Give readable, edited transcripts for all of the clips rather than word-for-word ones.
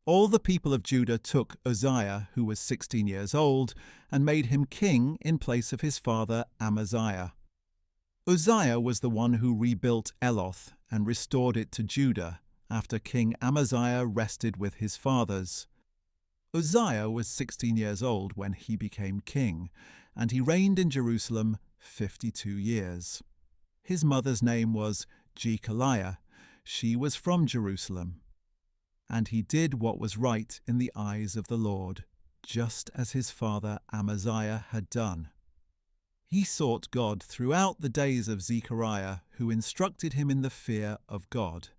All the people of Judah took Uzziah, who was 16 years old, and made him king in place of his father Amaziah. Uzziah was the one who rebuilt Eloth and restored it to Judah after King Amaziah rested with his fathers. Uzziah was 16 years old when he became king, and he reigned in Jerusalem 52 years. His mother's name was Jechaliah. She was from Jerusalem. And he did what was right in the eyes of the Lord, just as his father Amaziah had done. He sought God throughout the days of Zechariah, who instructed him in the fear of God,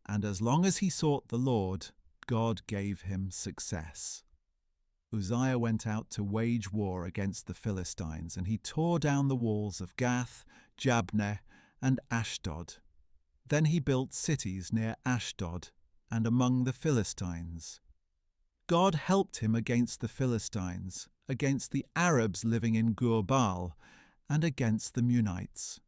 and as long as he sought the Lord, God gave him success. Uzziah went out to wage war against the Philistines, and he tore down the walls of Gath, Jabneh, and Ashdod. Then he built cities near Ashdod and among the Philistines. God helped him against the Philistines, against the Arabs living in Gur-baal, and against the Munites.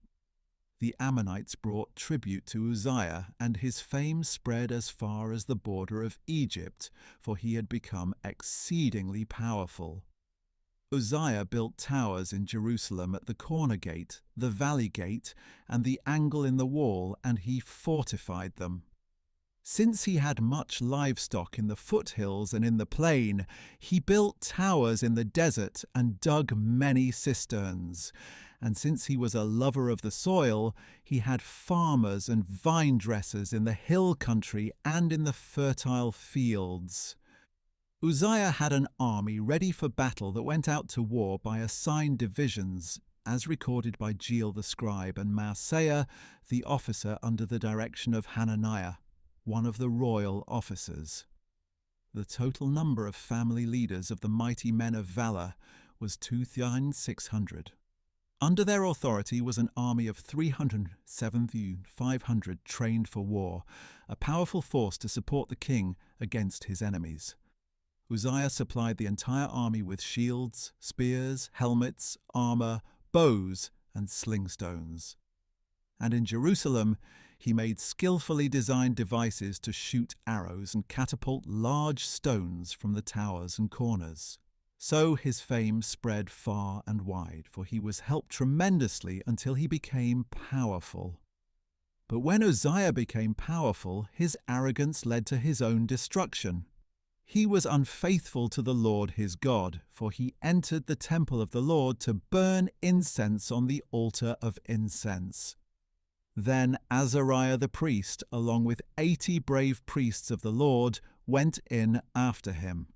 The Ammonites brought tribute to Uzziah, and his fame spread as far as the border of Egypt, for he had become exceedingly powerful. Uzziah built towers in Jerusalem at the corner gate, the valley gate, and the angle in the wall, and he fortified them. Since he had much livestock in the foothills and in the plain, he built towers in the desert and dug many cisterns. And since he was a lover of the soil, he had farmers and vine dressers in the hill country and in the fertile fields. Uzziah had an army ready for battle that went out to war by assigned divisions, as recorded by Jeiel the scribe and Maaseiah the officer under the direction of Hananiah, one of the royal officers. The total number of family leaders of the mighty men of valor was 2,600. Under their authority was an army of 307,500 trained for war, a powerful force to support the king against his enemies. Uzziah supplied the entire army with shields, spears, helmets, armor, bows, and slingstones. And in Jerusalem, he made skillfully designed devices to shoot arrows and catapult large stones from the towers and corners. So his fame spread far and wide, for he was helped tremendously until he became powerful. But when Uzziah became powerful, his arrogance led to his own destruction. He was unfaithful to the Lord his God, for he entered the temple of the Lord to burn incense on the altar of incense. Then Azariah the priest, along with 80 brave priests of the Lord, went in after him.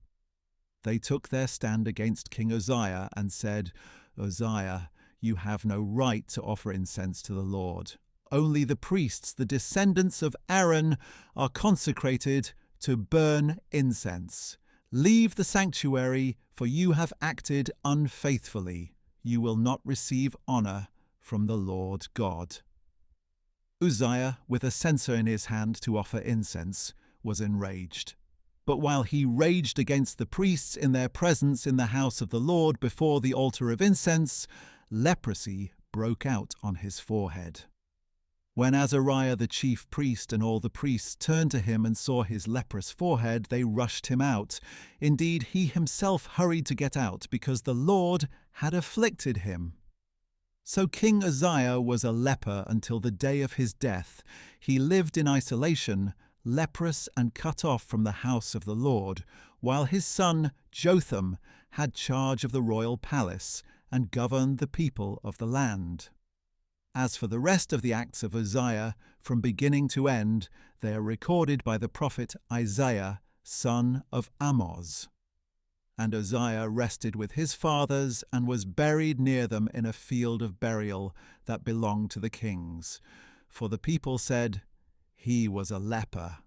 They took their stand against King Uzziah and said, "Uzziah, you have no right to offer incense to the Lord. Only the priests, the descendants of Aaron, are consecrated to burn incense. Leave the sanctuary, for you have acted unfaithfully. You will not receive honor from the Lord God." Uzziah, with a censer in his hand to offer incense, was enraged. But while he raged against the priests in their presence in the house of the Lord before the altar of incense, leprosy broke out on his forehead. When Azariah the chief priest and all the priests turned to him and saw his leprous forehead, they rushed him out. Indeed, he himself hurried to get out, because the Lord had afflicted him. So King Uzziah was a leper until the day of his death. He lived in isolation, leprous and cut off from the house of the Lord, while his son Jotham had charge of the royal palace and governed the people of the land. As for the rest of the acts of Uzziah, from beginning to end, they are recorded by the prophet Isaiah, son of Amoz. And Uzziah rested with his fathers and was buried near them in a field of burial that belonged to the kings. For the people said, "He was a leper,"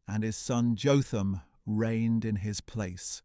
and his son Jotham reigned in his place.